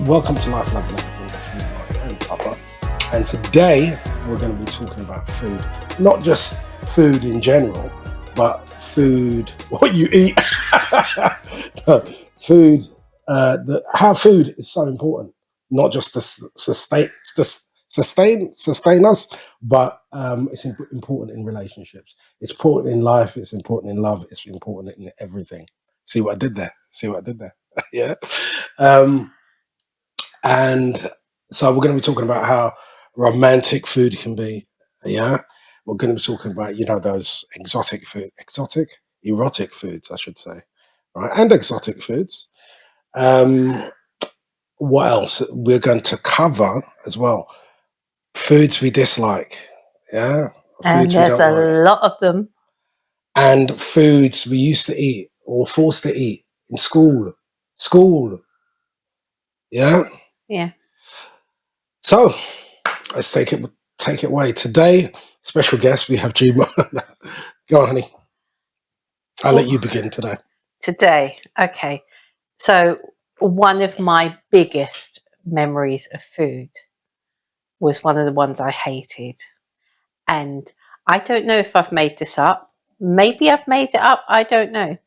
Welcome to Life, Love, and Everything with me, Mark and Papa. And today we're going to be talking about food. Not just food in general, but food, what you eat. Food, how food is so important. Not just to sustain us, but it's important in relationships. It's important in life. It's important in love. It's important in everything. See what I did there? Yeah. And so we're going to be talking about how romantic food can be. Yeah. We're going to be talking about, those erotic foods, I should say. Right. And exotic foods. Um, what else? We're going to cover as well foods we dislike. Yeah. And Foods we there's don't a like. lot of them. And foods we used to eat or forced to eat in school. Yeah. Yeah. So let's take it away. Today, special guest, we have Juma. Go on, honey. I'll let you begin today. Today, okay. So one of my biggest memories of food was one of the ones I hated. And I don't know if I've made this up. Maybe I've made it up. I don't know.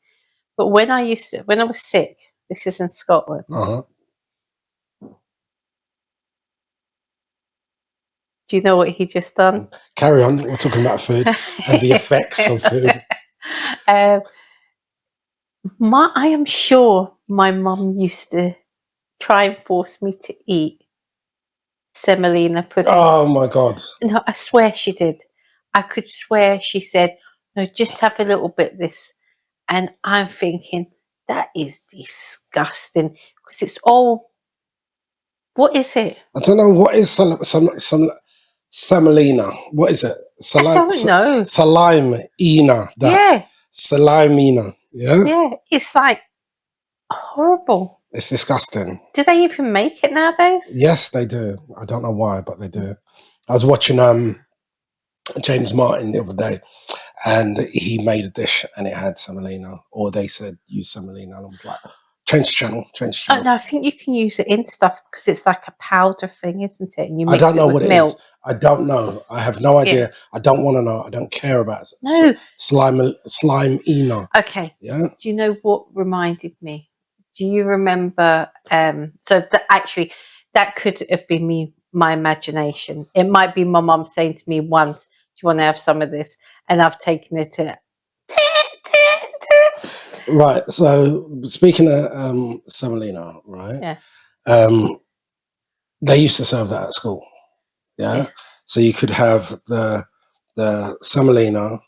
But when I was sick, this is in Scotland. Uh-huh. Do you know what he just done? Carry on. We're talking about food and the effects of food. I am sure my mum used to try and force me to eat semolina pudding. Oh my God. No, I swear she did. I could swear she said, no, just have a little bit of this. And I'm thinking, that is disgusting. Because it's all, what is it? I don't know. What is semolina? What is it? I don't know. Salimina. Yeah. Salimina. Yeah? Yeah. It's like horrible. It's disgusting. Do they even make it nowadays? Yes, they do. I don't know why, but they do. I was watching James Martin the other day, and he made a dish and it had semolina, or they said use semolina, and I was like, change the channel. Oh no, I think you can use it in stuff because it's like a powder thing, isn't it? And you I mix don't know it with what milk. it is. I don't know. I have no idea. Yeah. I don't want to know. I don't care about it. No. Slime-ina. Okay. Yeah. Do you know what reminded me? Do you remember? Actually, that could have been my imagination. It might be my mum saying to me once, "Do you want to have some of this?" And I've taken it to. Right. So speaking of semolina, right? Yeah. They used to serve that at school. Yeah. So you could have the semolina.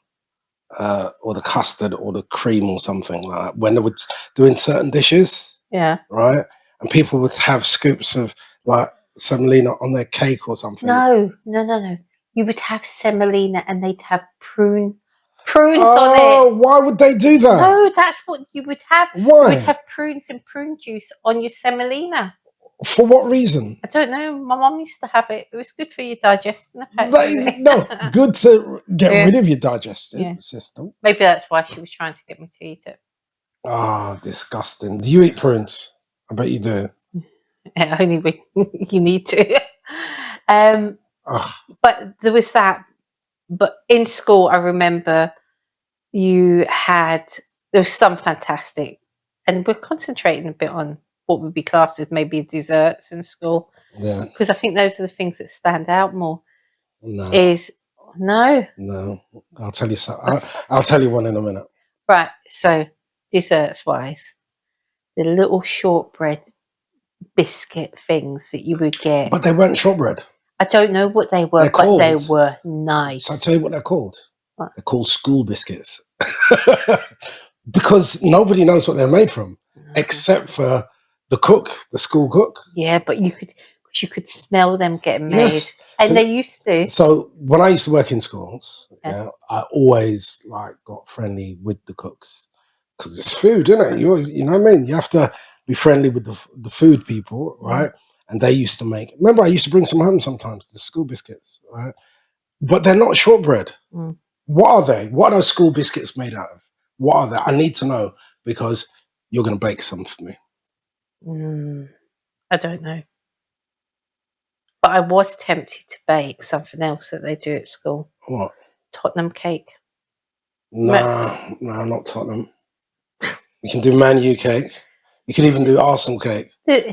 Or the custard or the cream or something like that when they were doing certain dishes. Yeah. Right? And people would have scoops of like semolina on their cake or something. No. You would have semolina and they'd have prunes on it. Oh, why would they do that? No, that's what you would have. Why? You would have prunes and prune juice on your semolina. For what reason? I don't know. My mum used to have it. It was good for your digestion. That is good to get rid of your digestive system. Maybe that's why she was trying to get me to eat it. Ah, disgusting. Do you eat prunes? I bet you do. Yeah, only when you need to. But there was that. But in school, I remember there was some fantastic, and we're concentrating a bit on what would be classed as maybe desserts in school. Yeah. Because I think those are the things that stand out more. No. No. I'll tell you so. I'll tell you one in a minute. Right. So desserts wise, the little shortbread biscuit things that you would get. But they weren't shortbread. I don't know what they were, but they were nice. So I'll tell you what they're called. What? They're called school biscuits. Because nobody knows what they're made from, except for the school cook. Yeah, but you could smell them getting made. Yes. And they used to. So when I used to work in schools, I always got friendly with the cooks. Because it's food, isn't it? You know what I mean? You have to be friendly with the food people, right? And they used to make. Remember, I used to bring some home sometimes, the school biscuits, right? But they're not shortbread. What are they? What are school biscuits made out of? What are they? I need to know because you're going to bake some for me. I don't know. But I was tempted to bake something else that they do at school. What? Tottenham cake. Nah, not Tottenham. You can do Man U cake. You can even do Arsenal cake.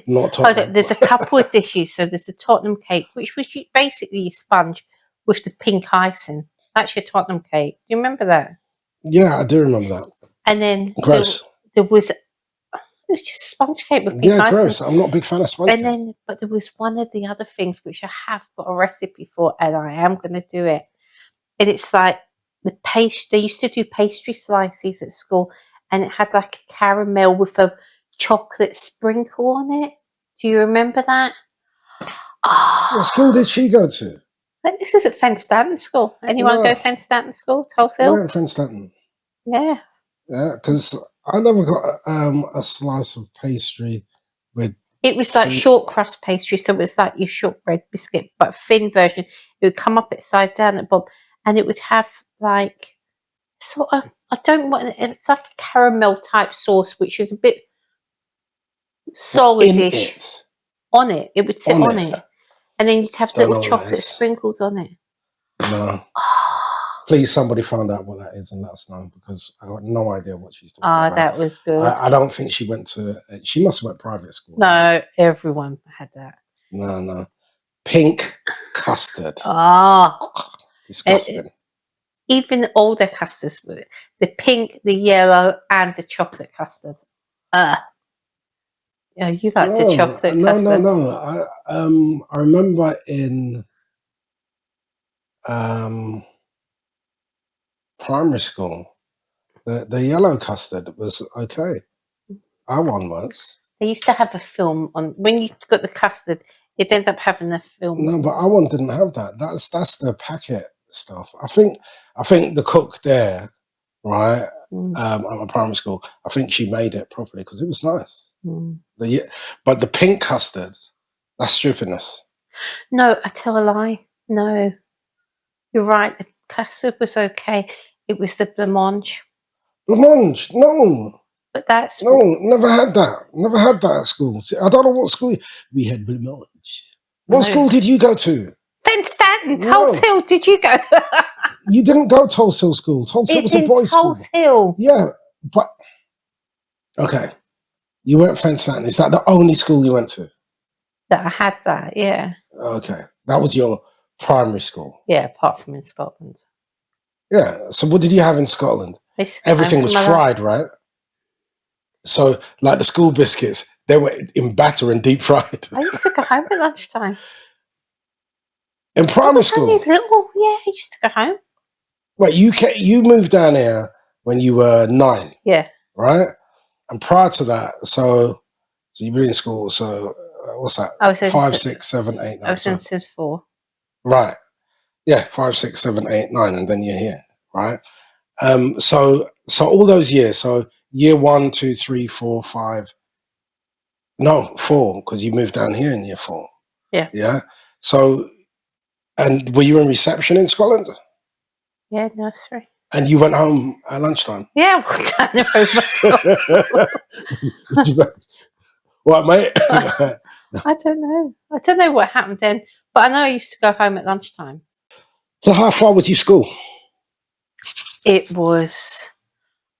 Not Tottenham. There's a couple of dishes. So there's a Tottenham cake, which was basically your sponge with the pink icing. That's your Tottenham cake. Do you remember that? Yeah, I do remember that. And then Gross. there was just a sponge cake with pink icing. Yeah, gross. I'm not a big fan of sponge cake. But there was one of the other things which I have got a recipe for, and I am going to do it. And it's like the paste. They used to do pastry slices at school, and it had like a caramel with a chocolate sprinkle on it. Do you remember that? What school did she go to? This is at Fenstanton School. Anyone go to Fenstanton School? Tulse Hill? We're at Fenstanton. Yeah. Yeah, because I never got a slice of pastry with. It was like short crust pastry, so it was like your shortbread biscuit, but thin version. It would come up upside down at the bottom, and it would have like sort of, I don't want, it's like a caramel type sauce, which is a bit solidish on it. It would sit on it. And then you'd have little chocolate sprinkles on it. No. Please, somebody find out what that is and let us know, because I got no idea what she's talking about. That was good. I don't think she went to. She must have went private school. No, everyone had that. No. Pink custard. Disgusting. Even older custards with it. The pink, the yellow, and the chocolate custard. Yeah, you like the chocolate custard. No. I remember in primary school, the yellow custard was okay. Our one was. They used to have a film on when you got the custard. It ended up having a film. No, but our one didn't have that. That's the packet stuff. I think the cook there, right, at my primary school, I think she made it properly because it was nice. But the pink custard, that's stupidness. No, I tell a lie. No, you're right. The custard was okay. It was the blancmange. Blancmange, no. But that's never had that. Never had that at school. See, I don't know what school we had blancmange. What school did you go to? Fenstanton, Tulse Hill. Did you go? You didn't go Tulse Hill School. Tulse Hill was a boys' school. Tulse Hill. Yeah, but okay. You went Fenstanton. Is that the only school you went to? That I had that, yeah. Okay, that was your primary school. Yeah, apart from in Scotland. Yeah. So what did you have in Scotland? Everything was fried, right? So, like the school biscuits, they were in batter and deep fried. I used to go home at lunchtime. In primary school? Yeah, I used to go home. Wait, you moved down here when you were 9? Yeah. Right? And prior to that, so you were in school, so what's that? I was 5, 6, 7, 8, 9. I was in since 4. Right. Yeah, 5, 6, 7, 8, 9, and then you're here, right? So all those years, so year 1, 2, 3, 4, 5. No, 4, because you moved down here in year 4. Yeah. Yeah. So, and were you in reception in Scotland? Yeah, nursery. And you went home at lunchtime? Yeah, I walked down the road. What, mate? I don't know. I don't know what happened then, but I know I used to go home at lunchtime. So how far was your school? It was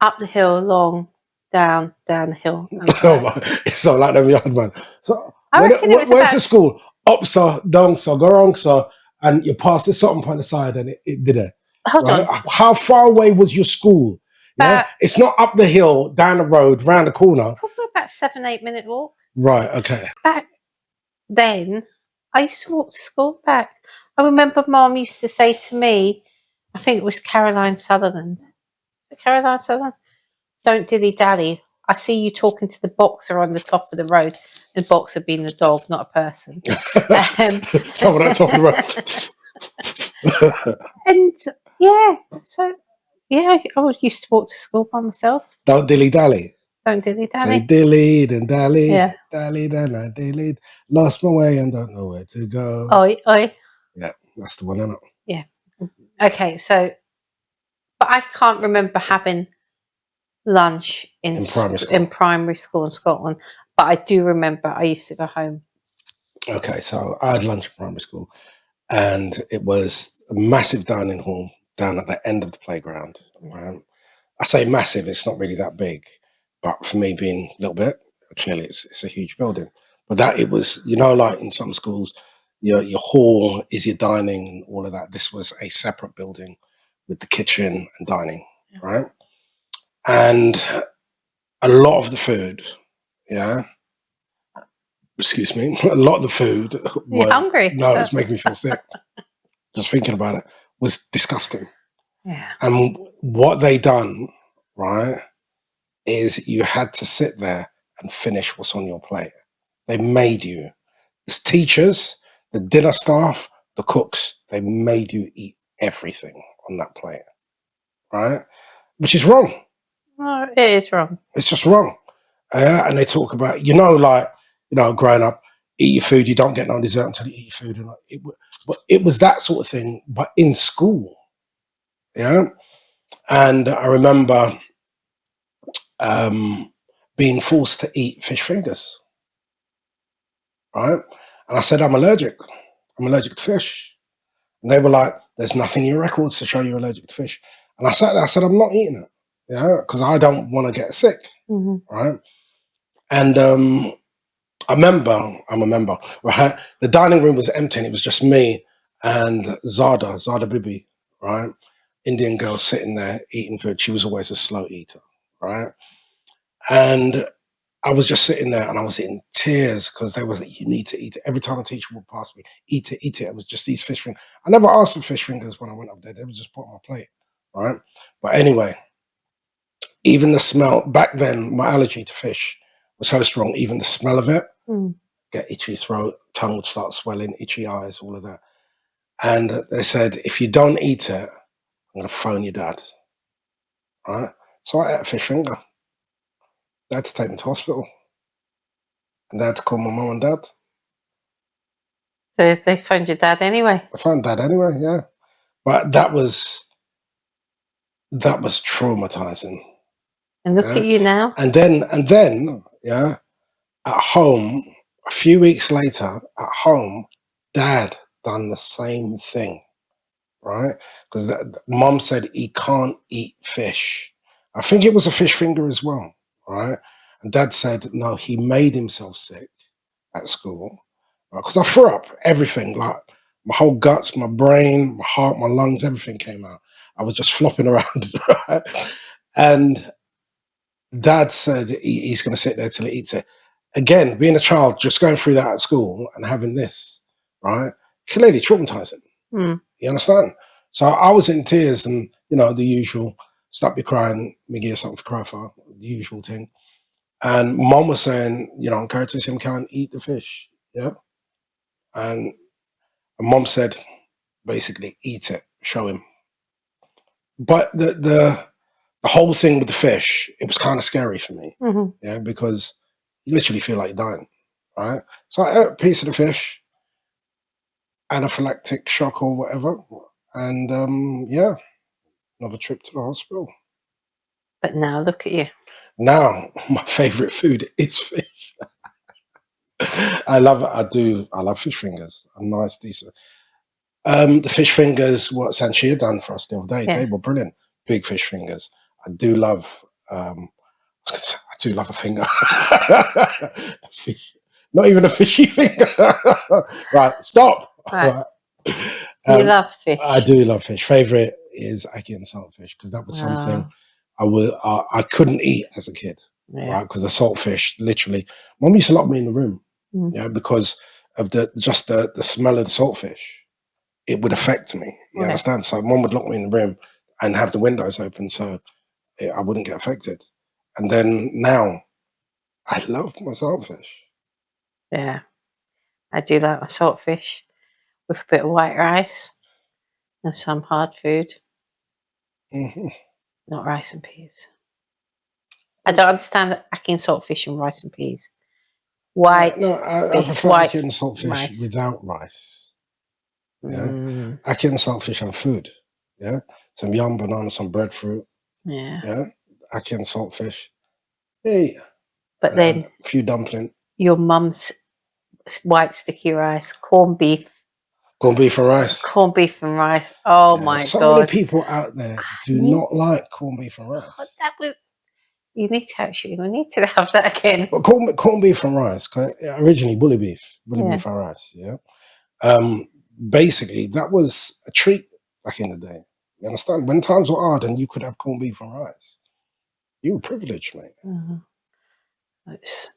up the hill, long, down the hill. It's not like them yard, man. So where's the school? Up, sir, down, sir, go wrong, sir, and you pass the something on the side, and it did it. Hold on. How far away was your school? Yeah, it's not up the hill, down the road, round the corner. Probably about 7-8 minute walk. Right. Okay. Back then, I used to walk to school back. I remember Mum used to say to me, I think it was Caroline Sutherland. Caroline Sutherland, don't dilly dally. I see you talking to the boxer on the top of the road. The boxer being the dog, not a person. Someone I'm talking about. And yeah, so yeah, I used to walk to school by myself. Don't dilly dally. Don't dilly dally. Say dillied and dallied, yeah. Dallied and I dillied. Lost my way and don't know where to go. Oi, oi. Yeah, that's the one, isn't it? Yeah. Okay, so, but I can't remember having lunch in primary school in Scotland. But I do remember I used to go home. Okay, so I had lunch in primary school, and it was a massive dining hall down at the end of the playground. Yeah. Right? I say massive; it's not really that big, but for me, being a little bit, clearly it's a huge building. But that it was, like in some schools, your hall is your dining and all of that. This was a separate building with the kitchen and dining, Yeah. right? And a lot of the food, yeah, excuse me, a lot of the food You're was hungry. no, it's making me feel sick. Just thinking about it was disgusting. Yeah. And what they done, right, is you had to sit there and finish what's on your plate. They made you. As teachers, the dinner staff, the cooks, they made you eat everything on that plate, right? Which is wrong. Oh, it is wrong. It's just wrong. And they talk about, growing up, eat your food, you don't get no dessert until you eat your food. And but it was that sort of thing, but in school, yeah. And I remember being forced to eat fish fingers, right? And I said, I'm allergic. I'm allergic to fish. And they were like, there's nothing in your records to show you're allergic to fish. And I sat there, I said, I'm not eating it, because I don't want to get sick, right? And I remember, right? The dining room was empty and it was just me and Zada Bibi, right? Indian girl sitting there eating food. She was always a slow eater, right? And I was just sitting there and I was in tears because they was like, you need to eat it. Every time a teacher would pass me, eat it, eat it. It was just these fish fingers. I never asked for fish fingers when I went up there. They would just put on my plate, right? But anyway, even the smell, back then, my allergy to fish was so strong, even the smell of it, get itchy throat, tongue would start swelling, itchy eyes, all of that. And they said, if you don't eat it, I'm going to phone your dad, right? So I ate a fish finger. They had to take me to hospital. And they had to call my mum and dad. So they phoned your dad anyway. I found dad anyway, yeah. But that was traumatizing. And look Yeah? at you now. And then, yeah, at home, a few weeks later, at home, dad done the same thing, right? Because mom said he can't eat fish. I think it was a fish finger as well, right? And dad said, no, he made himself sick at school. Because I threw up everything, like my whole guts, my brain, my heart, my lungs, everything came out. I was just flopping around, right? And dad said he's going to sit there till he eats it. Again, being a child, just going through that at school and having this, right? Clearly traumatizing. You understand? So I was in tears and, the usual, stop your crying, me give you something to cry for, the usual thing. And mom was saying, Curtis, him can't eat the fish. Yeah. And mom said, basically, eat it, show him. But the whole thing with the fish, it was kind of scary for me. Yeah, because you literally feel like you're dying. Right. So I ate a piece of the fish, anaphylactic shock or whatever. And yeah, another trip to the hospital. But now look at you. Now, my favorite food is fish. I love it. I love fish fingers. A nice, decent. The fish fingers, what Sanchia done for us the other day, they were brilliant. Big fish fingers. I do love. I do love a finger. A fish, not even a fishy finger. Right, stop. Right. Right. You love fish. I do love fish. Favorite is ackee and saltfish because that was something I couldn't eat as a kid, right? Because the saltfish, literally, mom used to lock me in the room, because of the smell of the saltfish. It would affect me. You understand? So mom would lock me in the room and have the windows open so I wouldn't get affected. And then now, I love my saltfish. Yeah, I do like my saltfish with a bit of white rice and some hard food. Not rice and peas. I don't understand ackee and saltfish and rice and peas. White I fish, prefer white ackee and saltfish rice. without rice. Yeah, ackee and saltfish and food. Yeah, some yam, banana, some breadfruit. Yeah. Yeah, ackee and saltfish. Hey, But then a few dumpling. your mum's white sticky rice, corned beef Corned beef and rice. and rice. Oh Yeah, my so many god! people out there do You, not like corned beef and rice. that was. You need to we need to have that again. But corned beef and rice, originally bully beef Yeah. and rice. Yeah. Basically, that was a treat back in the day. You understand? When times were hard and you could have corned beef and rice, you were privileged, mate.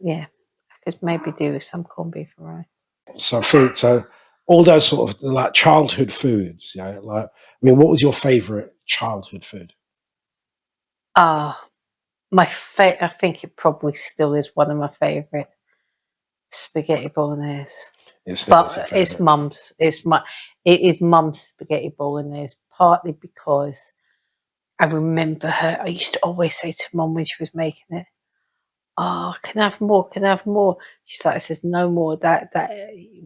Yeah, I could maybe do with some corned beef and rice. So food, so all those sort of like childhood foods. Yeah, like I mean, what was your favorite childhood food? My I think it probably still is one of my favorite, spaghetti bolognese. It still is a But it's favorite. mum's. It is mum's spaghetti bolognese, partly because I remember her. I used to always say to mum when she was making it, "Oh, can I have more? Can I have more?" She's like, "Says no more. That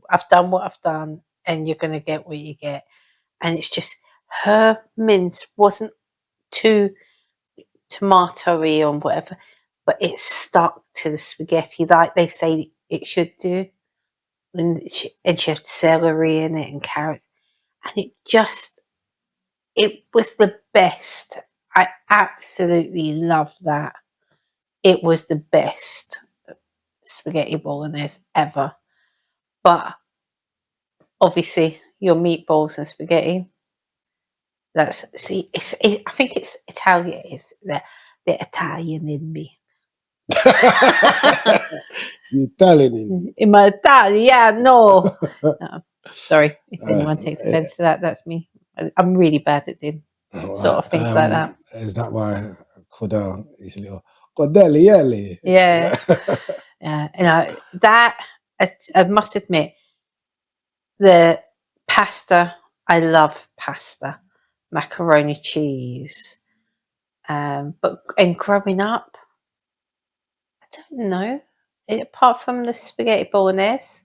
I've done what I've done, and you're gonna get what you get." And it's just her mince wasn't too tomatoey or whatever, but it stuck to the spaghetti like they say it should do. And she had celery in it and carrots, and it was the best. I absolutely love that. It was the best spaghetti bolognese ever. But obviously, your meatballs and spaghetti. I think it's Italian. It's the Italian in me. It's Italian in me. In my Italiano. No, sorry if anyone takes offense to that. That's me. I'm really bad at doing sort of things like that. Is that why Cordell is a little Cordelli? Yeah. Yeah. You know, that I must admit, the pasta, I love pasta, macaroni cheese. But in growing up, I don't know. Apart from the spaghetti bolognese,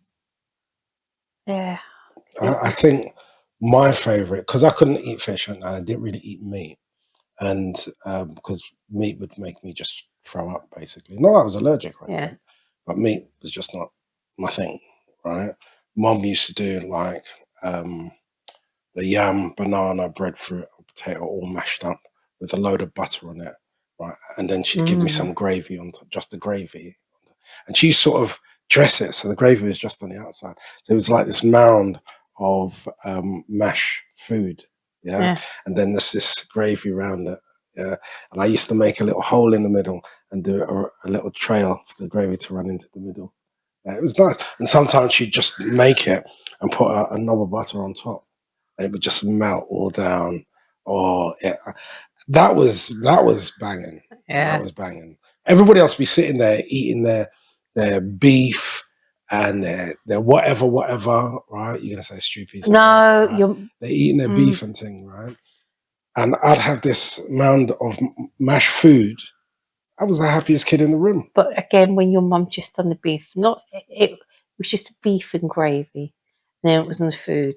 yeah. I think my favorite, because I couldn't eat fish and I didn't really eat meat, and because meat would make me just throw up, basically. Not that I was allergic or anything, but meat was just not my thing, right? Mom used to do like the yam, banana, breadfruit, and potato all mashed up with a load of butter on it, right? And then she'd give me some gravy on top, just the gravy. And she sort of dress it so the gravy was just on the outside. So it was like this mound of mash food, yeah? And then there's this gravy around it, yeah? And I used to make a little hole in the middle and do a little trail for the gravy to run into the middle. It was nice. And sometimes she'd just make it and put a knob of butter on top. And it would just melt all down. Oh, yeah. That was banging. Yeah. That was banging. Everybody else be sitting there eating their beef and their whatever, right? You're gonna say stew peas. No, right? They're eating their beef and thing, right? And I'd have this mound of mashed food. I was the happiest kid in the room. But again, when your mum just done the beef, it was just beef and gravy, and then it was on the food,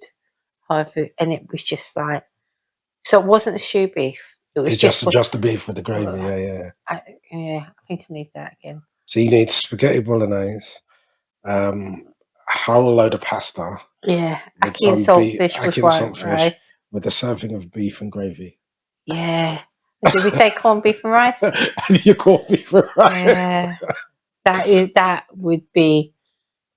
hard food, and it was just like, so it wasn't a stew beef. It was It's just the beef with the gravy, yeah. I think I need that again. So you need spaghetti bolognese, a whole load of pasta. Yeah, With ackee and saltfish with white rice. With a serving of beef and gravy. Yeah. Did we say corned beef and rice? And your corned beef and rice. Yeah. That would be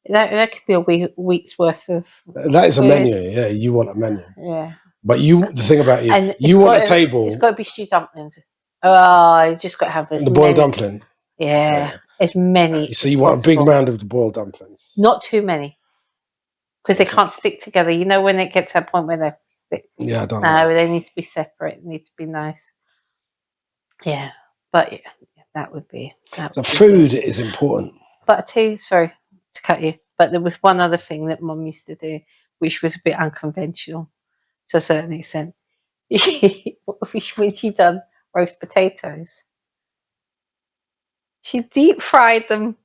that could be a week's worth of. That is a menu. Yeah, you want a menu. Yeah. But the thing about you want a table. It's got to be stewed dumplings. Oh, you just got to have the boiled dumpling. Yeah, as many. So you want a big mound of the boiled dumplings. Not too many, because they can't stick together. You know when it gets to a point where they stick. Yeah, I don't know. know. No, they need to be separate. They need to be nice. Yeah, but that would be. So food is important. But I tell you, sorry to cut you, but there was one other thing that Mum used to do, which was a bit unconventional to a certain extent. When she done roast potatoes, she deep fried them.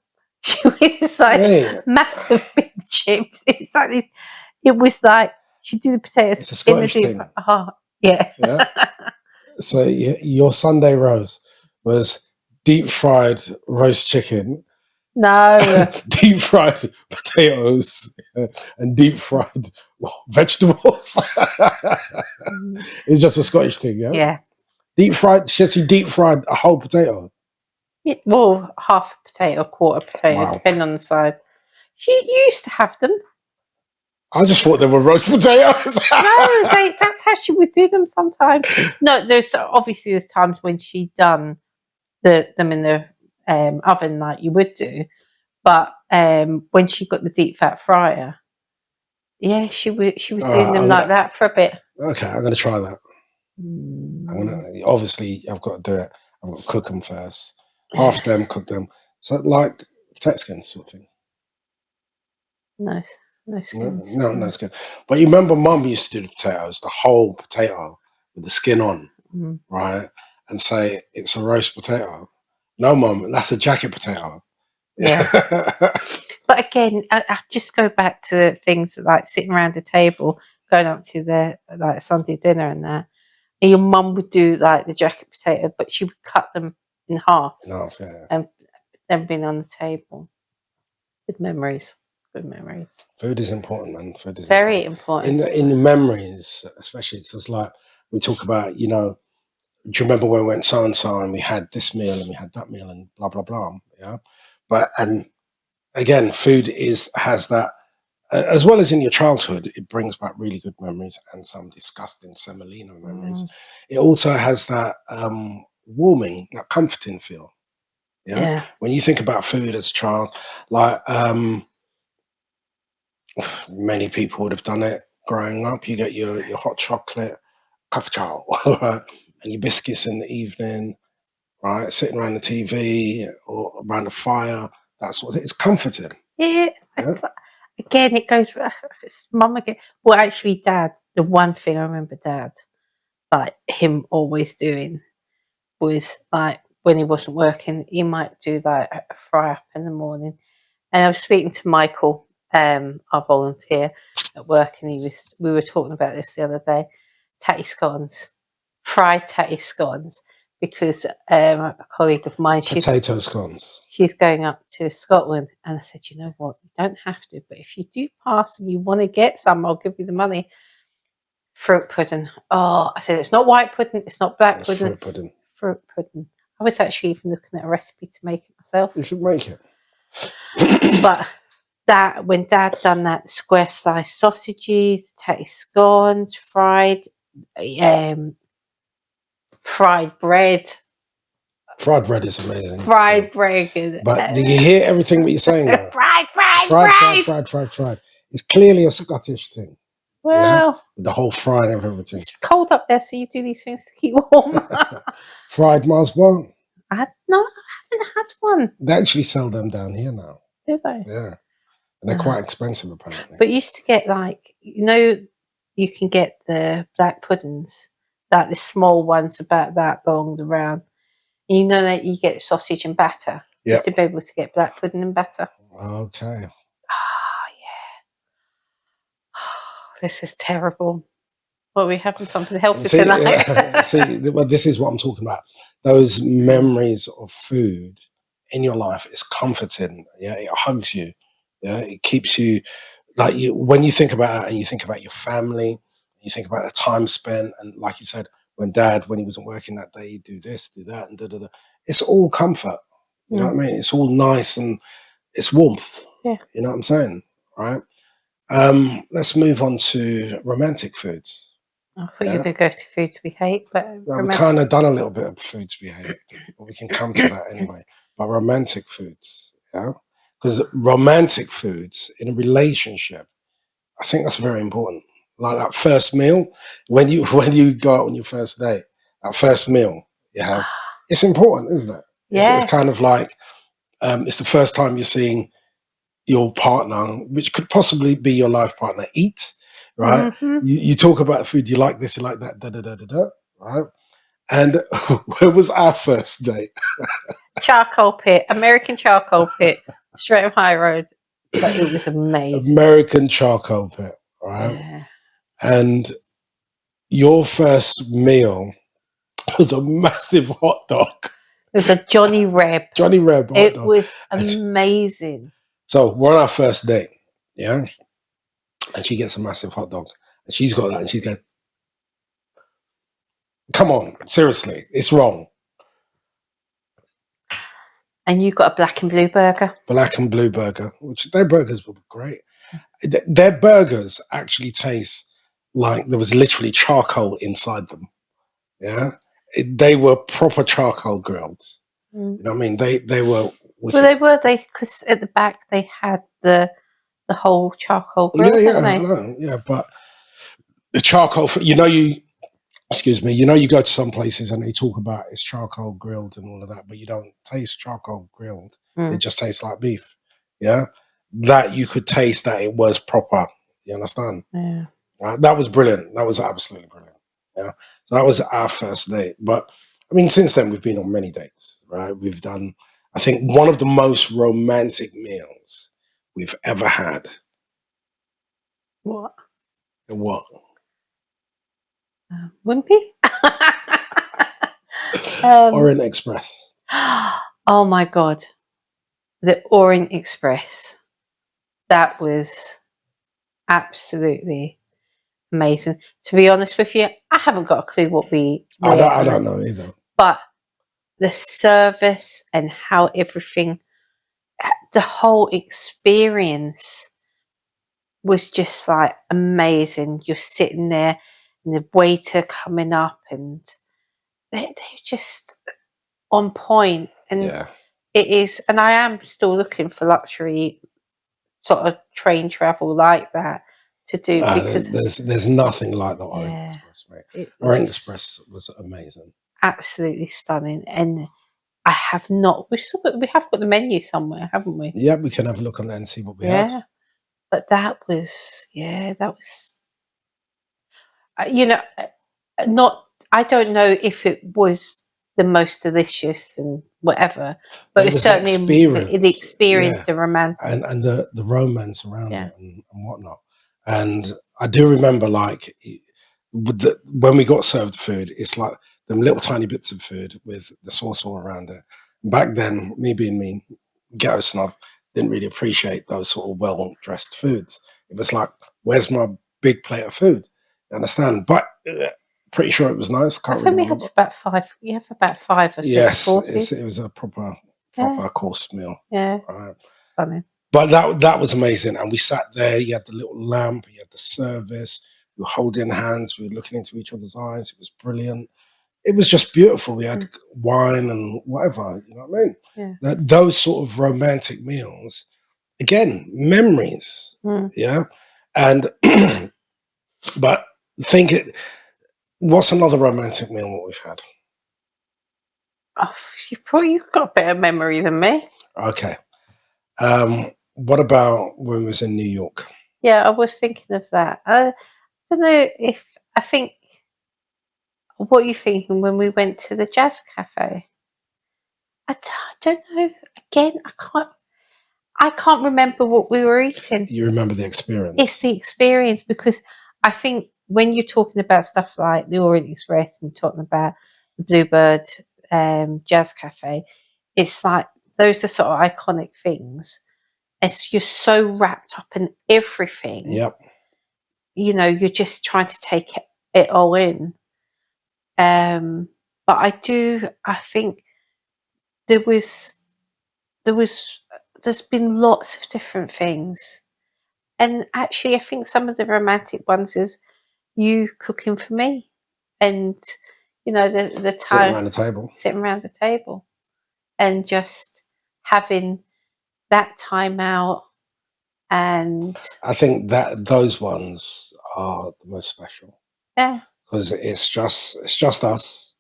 She was like massive big chips. It was like she'd do the potatoes. It's a Scottish thing. Yeah. So your Sunday roast was deep fried roast chicken No. deep fried potatoes and deep fried vegetables. It's just a Scottish thing, yeah. Yeah. Deep fried, she deep fried a whole potato. Yeah, well, half a potato, quarter potato, Wow. depending on the size. You used to have them. I just thought they were roast potatoes. No, that's how she would do them sometimes. No, there's times when she done them in the oven like you would do, but when she got the deep fat fryer, yeah, she was doing them like that for a bit. Okay, I'm gonna try that. Obviously, I've got to do it. I've got to cook them first. Half them, cook them. So like potato skins sort of thing. No skins. No skin. But you remember, Mum used to do the potatoes, the whole potato with the skin on, right? And say it's a roast potato. No, Mum, that's a jacket potato. Yeah. But again, I just go back to things like sitting around a table, going up to the like Sunday dinner and that. And your mum would do like the jacket potato, but she would cut them in half. And then being on the table. Good memories. Good memories. Food is important, man. Food is very important. In the memories, especially because like we talk about, do you remember when we went so and so and we had this meal and we had that meal and blah blah blah, yeah. But and again, food has that as well as in your childhood, it brings back really good memories and some disgusting semolina memories. It also has that warming, that comforting feel. Yeah. When you think about food as a child, like many people would have done it growing up. You get your hot chocolate, cup of chow, right? And your biscuits in the evening, right? Sitting around the TV or around the fire. That's what it's comforting. Yeah. Again, it goes. It's mum again. Well, actually, Dad. The one thing I remember, Dad, like him always doing, was like when he wasn't working, he might do like a fry up in the morning. And I was speaking to Michael, our volunteer at work, and we were talking about this the other day. Tatty scones, fried tatty scones, because a colleague of mine, potato scones. She's going up to Scotland, and I said, you know what, you don't have to, but if you do pass and you want to get some, I'll give you the money. Fruit pudding. Oh, I said, it's not white pudding, it's not black pudding. Fruit pudding. Fruit pudding. I was actually even looking at a recipe to make it myself. You should make it. But that when Dad done that, square sliced sausages, tatty scones, fried bread. Fried bread is amazing. Fried bread. But do you hear everything what you're saying now? Fried. It's clearly a Scottish thing. Well, the whole frying of everything. It's cold up there, so you do these things to keep warm. Fried Mars bar? I haven't had one. They actually sell them down here now. Do they? Yeah. And they're quite expensive, apparently. But you used to get you can get the black puddings, like the small ones about that long, the round. You know that you get sausage and batter. You used to be able to get black pudding and batter. Okay. Oh, yeah. Oh, this is terrible. Well, we're having something healthy tonight. Well, this is what I'm talking about. Those memories of food in your life is comforting. Yeah, it hugs you. Yeah, it keeps you like when you think about it and you think about your family, you think about the time spent, and like you said, when he wasn't working that day, he'd do this, do that, and da da da. It's all comfort. You know what I mean? It's all nice and it's warmth. Yeah. You know what I'm saying? Right? Let's move on to romantic foods. I thought you were going to go to foods we hate, but we've kind of done a little bit of foods we hate, but we can come to that anyway. But romantic foods, yeah, because romantic foods in a relationship, I think that's very important. Like that first meal, when you go out on your first date, that first meal you have, it's important, isn't it? Yeah. It's kind of like it's the first time you're seeing your partner, which could possibly be your life partner, eat. Right? Mm-hmm. You talk about food, you like this, you like that, da da da da da. Right? And where was our first date? Charcoal pit, American charcoal pit, Streatham High Road. But it was amazing. American charcoal pit, right? Yeah. And your first meal was a massive hot dog. was a Johnny Reb. Johnny Reb hot It dog. was amazing. So we're on our first date, yeah, and she gets a massive hot dog, and she's got that, and she's going, "Come on, seriously, it's wrong." And you got a black and blue burger. Black and blue burger, which their burgers were great. Their burgers actually taste like there was literally charcoal inside them. Yeah, they were proper charcoal grilled. Mm. You know what I mean? They were wicked. Well, they because at the back they had the whole charcoal grill, Yeah, didn't I they? know. Yeah, but the charcoal, excuse me, you go to some places and they talk about it's charcoal grilled and all of that, but you don't taste charcoal grilled. It just tastes like beef. Yeah, that you could taste that it was proper. You understand? Yeah. That was brilliant. That was absolutely brilliant. Yeah, so that was our first date. But I mean, since then we've been on many dates, right? We've done, I think, one of the most romantic meals we've ever had. What? What? Wimpy? Orient Express. Oh my God. The Orient Express. That was absolutely amazing. To be honest with you, I haven't got a clue what we I had. don't know either. But the service and how everything, the whole experience was just like amazing. You're sitting there and the waiter coming up and they're just on point. And Yeah. it is, and I am still looking for luxury sort of train travel like that to do because there's nothing like the Orient yeah, Express, mate. it Orient was Express was amazing. absolutely stunning. And I have not. We have got the menu somewhere, haven't we? Yeah, we can have a look on there and see what we Yeah, had. but that was you know, not. I don't know if it was the most delicious and whatever, but It it's was the certainly the experience, yeah, the romantic, and the romance around yeah. it and whatnot. And I do remember, like, when we got served food, it's like them little tiny bits of food with the sauce all around it. Back then, me being me, ghetto snob, didn't really appreciate those sort of well dressed foods. It was like, where's my big plate of food? You understand? But pretty sure it was nice. I Can't think really we had remember. about five. You have about 5 or 6 Yes, courses. it was a proper Yeah, course meal. yeah, Right. stunning. But that was amazing. And we sat there, you had the little lamp, you had the service, we were holding hands, we were looking into each other's eyes. It was brilliant. It was just beautiful. We had wine and whatever, you know what I mean? Yeah. Those sort of romantic meals, again, memories. Yeah. And but think it what's another romantic meal what we've had? Oh, you've got a better memory than me. Okay. What about when we was in New York? Yeah, I was thinking of that. I don't know if I think. What are you thinking when we went to the jazz cafe? I don't know. Again, I can't remember what we were eating. You remember the experience? It's the experience because I think when you're talking about stuff like the Orient Express and talking about the Bluebird Jazz Cafe, it's like those are sort of iconic things. As you're so wrapped up in everything, Yep. you know, you're just trying to take it all in. But I think there was there's been lots of different things. And actually I think some of the romantic ones is you cooking for me and you know the Sitting time around the table. sitting around the table and just having that time out. And I think that those ones are the most special yeah, because it's just us.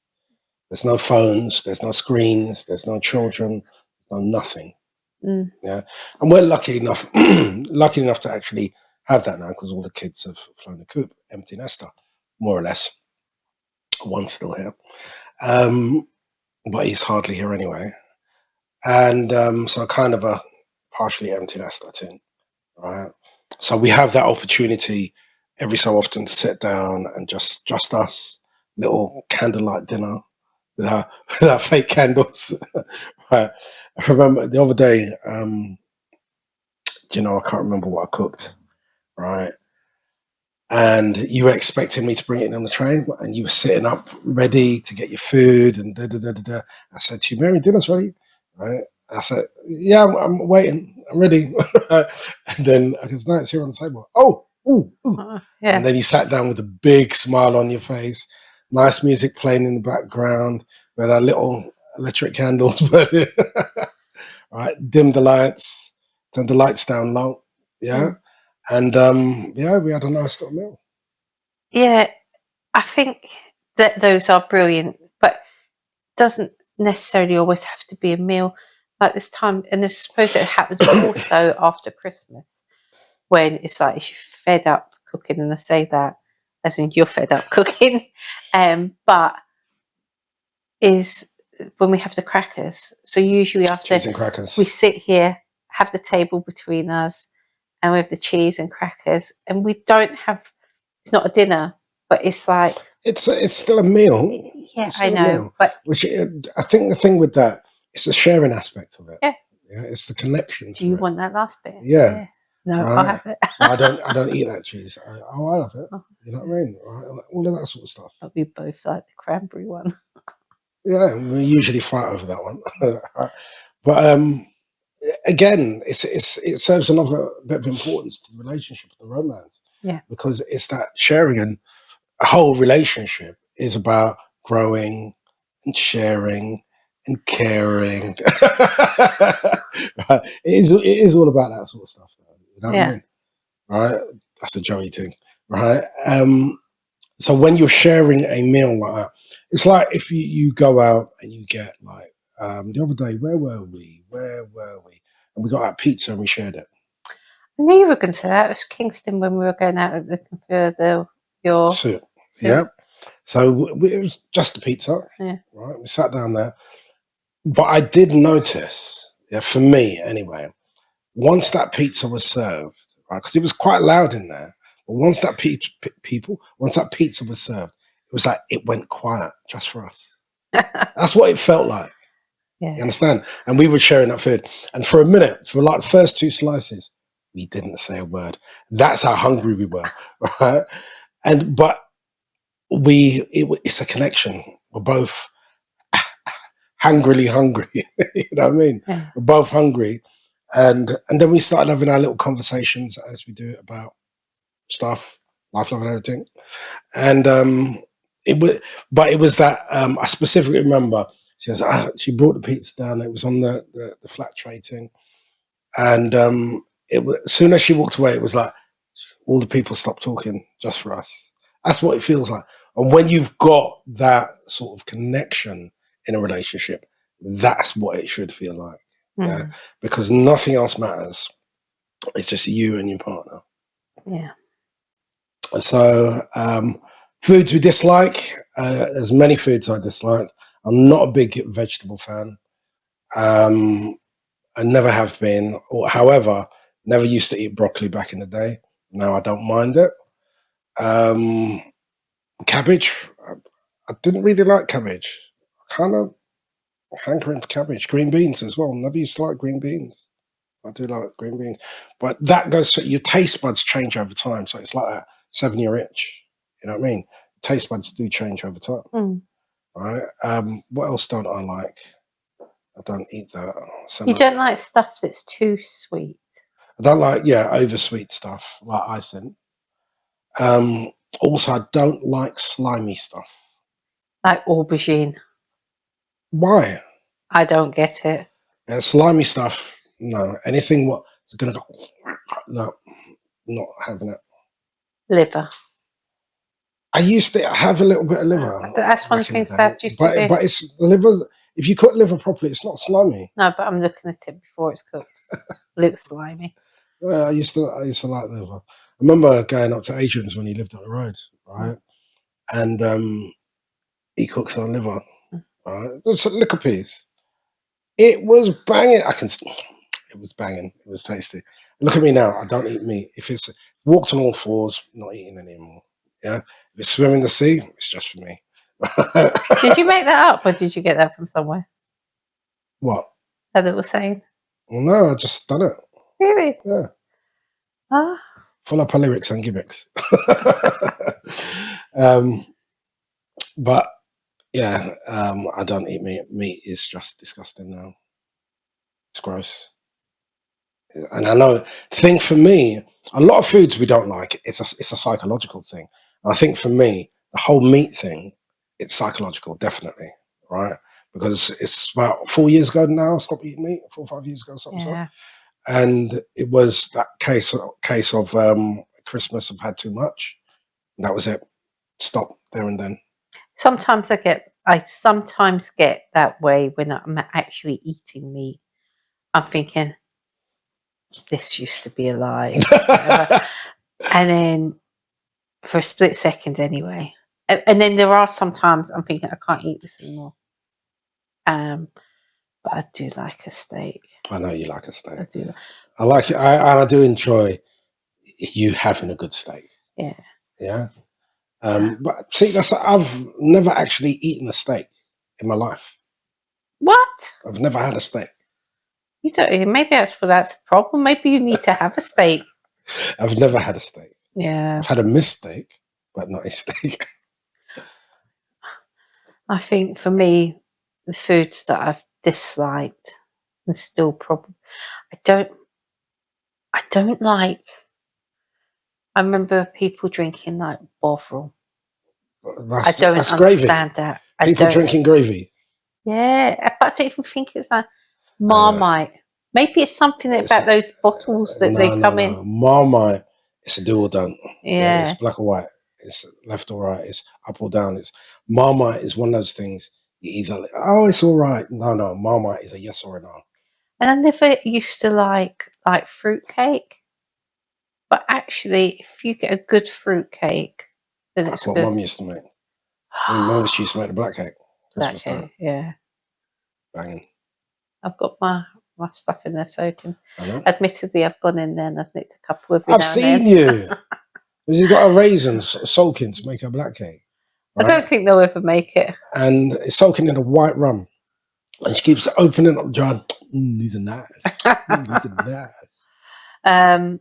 There's no phones, there's no screens, there's no children, no nothing. Yeah, and we're lucky enough to actually have that now because all the kids have flown the coop, empty nester, more or less. One's still here, but he's hardly here anyway. And so kind of a partially empty nester thing, right? So we have that opportunity every so often to sit down and just us, little candlelight dinner, without fake candles. Right. I remember the other day, I can't remember what I cooked, right? And you were expecting me to bring it on the tray, and you were sitting up ready to get your food, and da da da da da. I said to you, Mary, dinner's ready, right? I said, yeah, I'm waiting, I'm ready. And then I goes, no, it's here on the table. Oh, ooh, ooh. And Yeah. then you sat down with a big smile on your face, nice music playing in the background with our little electric candles burning. Right, dim the lights, turn the lights down low, yeah, and yeah, we had a nice little meal. Yeah, I think that those are brilliant, but doesn't necessarily always have to be a meal like this time. And I suppose it happens also after Christmas when it's like if you're fed up cooking, and I say that as in you're fed up cooking, but is when we have the crackers. So usually after Cheese and we crackers. sit here, have the table between us, and we have the cheese and crackers, and we don't have. It's not a dinner, but it's like It's still a meal. yeah, It's I still a know, meal. but Which I think the thing with that, it's the sharing aspect of it. yeah. Yeah, it's the connection Do to you it. want that last bit? Yeah, Yeah. No, I'll right. have it. But I don't eat that cheese. I love it. Oh, You know what I mean? Right? All of that sort of stuff. but we both like the cranberry one. Yeah, we usually fight over that one. Right? But again, it serves another bit of importance to the relationship, the romance, Yeah. because it's that sharing, and a whole relationship is about growing and sharing and caring. Right? It is all about that sort of stuff, though, you know what I Yeah. mean? Right? That's a Joey thing, right? So when you're sharing a meal like that, it's like if you go out and you get like the other day, where were we? Where were we? And we got that pizza and we shared it. I knew you were going to say that. It was Kingston when we were going out looking for your Soup. soup. Yeah. So it was just a pizza, Yeah. right? We sat down there. But I did notice, yeah, for me anyway, once that pizza was served, right, because it was quite loud in there, but once that once that pizza was served, it was like it went quiet just for us. That's what it felt like. You Yeah. understand? And we were sharing that food. And for a minute, for like the first two slices, we didn't say a word. That's how hungry we were, right? And but it's a connection. We're both hungrily hungry. You know what I mean? Yeah. We're both hungry, and then we started having our little conversations as we do about stuff, life, love, and everything. And it was, but it was that I specifically remember she brought the pizza down. It was on the flat tray thing, and it was, as soon as she walked away, it was like all the people stopped talking just for us. That's what it feels like. And when you've got that sort of connection in a relationship, that's what it should feel like. Yeah. Mm. Because nothing else matters. It's just you and your partner. Yeah. And so, foods we dislike, there's many foods I dislike. I'm not a big vegetable fan. Um, I never have been, or however, never used to eat broccoli back in the day. Now I don't mind it. Um, Cabbage, I didn't really like cabbage. Kind of hankering for cabbage. Green beans as well. Never used to like green beans. I do like green beans, but that goes. So your taste buds change over time. So it's like a 7-year itch. You know what I mean? Taste buds do change over time, Mm. right? What else don't I like? I don't eat that. You don't like stuff that's too sweet, I don't like over sweet stuff like icing. Um, Also, I don't like slimy stuff. like aubergine. Why? I don't get it. Slimy stuff. No. Anything what is gonna go? No, not having it. Liver. I used to have a little bit of liver That's one of back the in the things day, Dad used to but do. it's the liver. If you cook liver properly, it's not slimy. No, but I'm looking at it before it's cooked. Looks slimy. I used to like liver. I remember going up to Adrian's when he lived on the road, Mm. right? And he cooks on liver, Mm. right? Just a little piece. It was banging. It was banging. It was tasty. Look at me now. I don't eat meat. If it's walked on all fours, not eating anymore. Yeah. If it's swimming the sea, it's just for me. Did you make that up, or did you get that from somewhere? What? That it was saying. Well, no, I just done it. Really? Yeah. Ah. Full up her lyrics and gimmicks. But yeah, I don't eat meat. Meat is just disgusting now. It's gross. And I know, thing for me, a lot of foods we don't like. It's a psychological thing. And I think for me, the whole meat thing, it's psychological, definitely, right? Because it's about 4 years ago now. I stopped eating meat. 4 or 5 years ago, something. So. Yeah. And it was that case of Christmas. I've had too much. And that was it. Stop there and then. Sometimes I sometimes get that way when I'm actually eating meat. I'm thinking, this used to be alive, whatever. And then for a split second anyway. And then there are sometimes I'm thinking I can't eat this anymore. But I do like a steak. I know you like a steak. I do. I like it. I do enjoy you having a good steak. Yeah. Yeah. But see, I've never actually eaten a steak in my life. What? I've never had a steak. You don't. Maybe that's a problem. Maybe you need to have a steak. I've never had a steak. Yeah. I've had a mistake, but not a steak. I think for me, the foods that I've disliked and still probably I don't like. I remember people drinking like Bovril. I don't That's understand gravy. that. People drinking gravy. Yeah, but I don't even think it's like Marmite. Maybe it's something about those bottles that they come in. Marmite, it's a do or don't. Yeah. It's black or white. It's left or right. It's up or down. It's Marmite is one of those things. You either it's all right. No. Marmite is a yes or a no. And I never used to like fruitcake. But actually, if you get a good fruitcake, then it's That's what good. Mum used to make. Mum used to make the black cake. Christmas time. Yeah. Banging. I've got my stuff in there soaking. I know. Admittedly, I've gone in there and I've nicked a couple of. I've seen you. You've got a raisin soaking to make a black cake. Right? I don't think they'll ever make it. And it's soaking in a white rum. And she keeps opening up the jar. These are nice. These are nice. I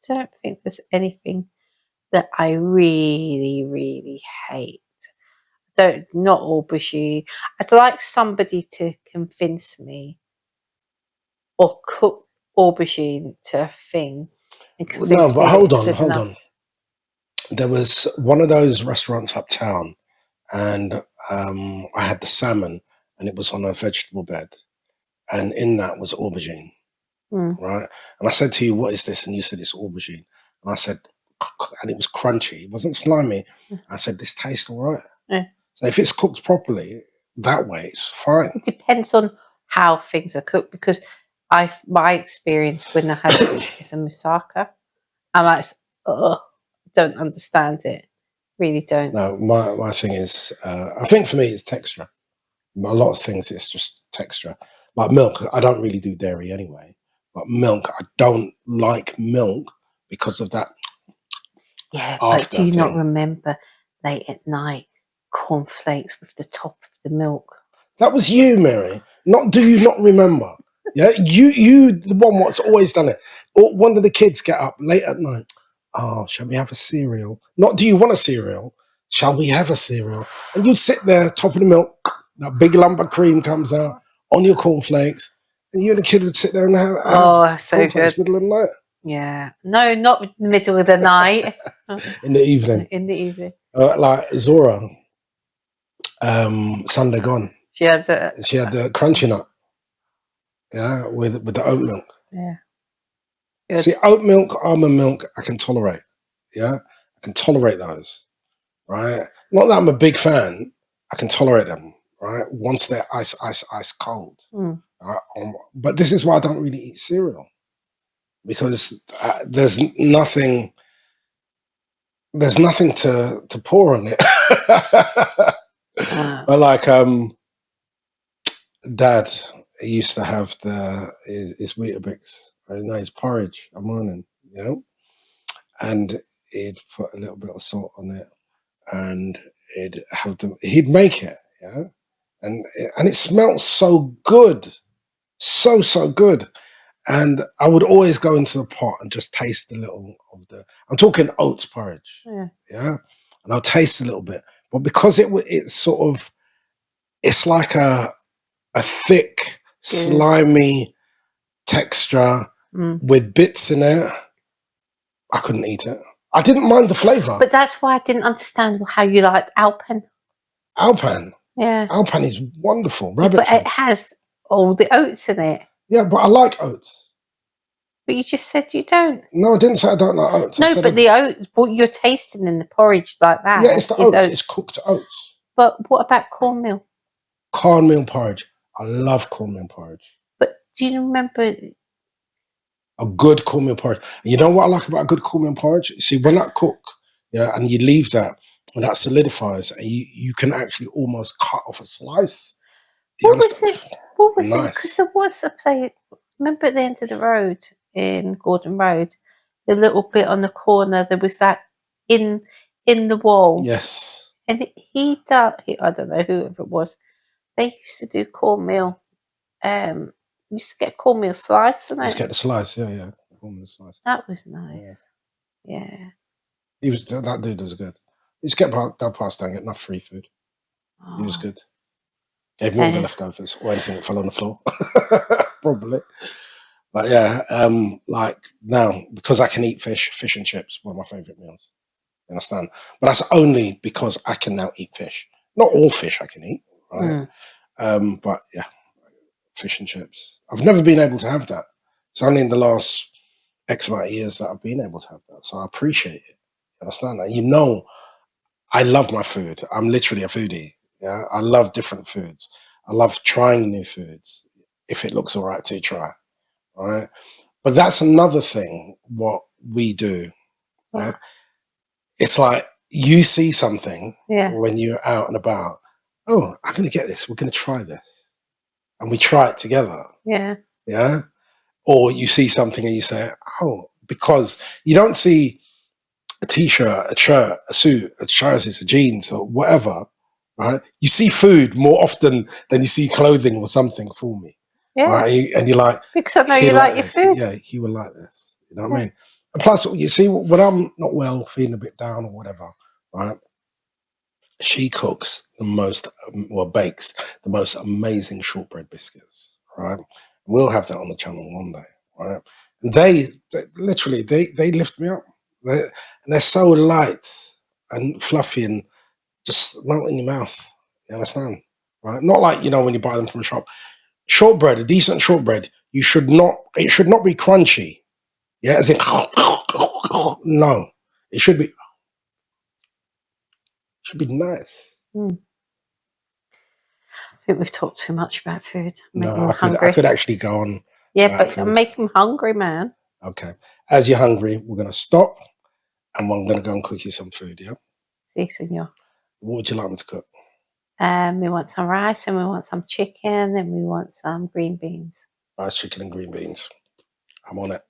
don't think there's anything that I really, really hate. Not aubergine. I'd like somebody to convince me or cook aubergine to a thing and convince me. No, but hold on. There was one of those restaurants uptown, and I had the salmon, and it was on a vegetable bed, and in that was aubergine, right? And I said to you, "What is this?" And you said, "It's aubergine." And I said, and it was crunchy. It wasn't slimy. I said, "This tastes all right." Yeah. So if it's cooked properly that way, it's fine. It depends on how things are cooked, because my experience when I had is a moussaka, I'm like, don't understand it. Really don't. No, my thing is, I think for me it's texture. A lot of things it's just texture. Like milk, I don't really do dairy anyway. But milk, I don't like milk because of that. Yeah, but do you not remember late at night cornflakes with the top of the milk? That was you, Mary. Do you not remember? Yeah, you the one what's always done it. Or one of the kids get up late at night. Oh, shall we have a cereal? Not do you want a cereal? Shall we have a cereal? And you'd sit there, top of the milk, that big lump of cream comes out on your cornflakes, and you and the kid would sit there and have so cornflakes good. middle of the night. Yeah, no, not in the middle of the night. In the evening. In the evening. Like Zora, Sunday gone. She had the crunchy nut. Yeah, with the oat milk. Yeah. Good. See, oat milk, almond milk, I can tolerate. Yeah, I can tolerate those. Right? Not that I'm a big fan. I can tolerate them. Right? Once they're ice cold. Right? But this is why I don't really eat cereal, because there's nothing to pour on it. But like Dad used to have his Weetabix, his porridge a morning, you know, and he'd put a little bit of salt on it, and he'd make it, yeah, and it smelled so good, so good. And I would always go into the pot and just taste a little of I'm talking oats porridge, Yeah. yeah, and I'll taste a little bit, but because it's sort of, it's like a thick, slimy texture Mm. with bits in it. I couldn't eat it. I didn't mind the flavour. But that's why I didn't understand how you liked Alpen. Alpan. Yeah. Alpan is wonderful. Yeah, Rabbit but food. it has all the oats in it. Yeah, but I like oats. But you just said you don't. No, I didn't say I don't like oats. I No, said but the oats, what you're tasting in the porridge like that, yeah, it's the is oats. It's cooked oats. But what about cornmeal? Cornmeal porridge. I love cornmeal porridge. But do you remember? A good cornmeal porridge. And you know what I like about a good cornmeal porridge? See, when that cook, yeah, and you leave that, and that solidifies, and you can actually almost cut off a slice. You What was understand? it? What was it? Nice. Because there was a place. Remember at the end of the road in Gordon Road, the little bit on the corner. There was that in the wall. Yes. And he done. I don't know whoever it was. They used to do cornmeal. Used to get cornmeal slice, and Just get the slice. Yeah. Cornmeal slice. that was nice. Yeah. He was, that dude was good. He just kept that past down, get enough free food. He was good. Gave me all the leftovers or anything that fell on the floor. Probably. But yeah, like now, because I can eat fish and chips, one of my favourite meals. You understand? But that's only because I can now eat fish. Not all fish I can eat, right? But yeah, fish and chips. I've never been able to have that. It's only in the last X amount of years that I've been able to have that. So I appreciate it. You understand that? You know, I love my food. I'm literally a foodie. Yeah, I love different foods. I love trying new foods if it looks all right to try. All right. But that's another thing, what we do. Right? It's like you see something when you're out and about. Oh, I'm going to get this. We're going to try this. And we try it together. Yeah. Yeah. Or you see something and you say, oh, because you don't see a t-shirt, a shirt, a suit, a trousers, a jeans, or whatever, right? You see food more often than you see clothing or something for me, right? And you're like, because I know you like your food. Yeah, he would like this. You know what I mean? And plus, you see, when I'm not well, feeling a bit down or whatever, right? She cooks the most, or bakes the most amazing shortbread biscuits, right? We'll have that on the channel one day, right? And they literally, they lift me up. And they're so light and fluffy and just melt in your mouth. You understand? Right? Not like, when you buy them from a shop. Shortbread, a decent shortbread, it should not be crunchy. Yeah, as in, no. It should be nice. I think we've talked too much about food. No, Hungry. I could actually go on. Yeah, but I'm making hungry, man. Okay. As you're hungry, we're going to stop and I'm going to go and cook you some food, yeah? Si, senor. What would you like me to cook? We want some rice and we want some chicken and we want some green beans. Rice, chicken and green beans. I'm on it.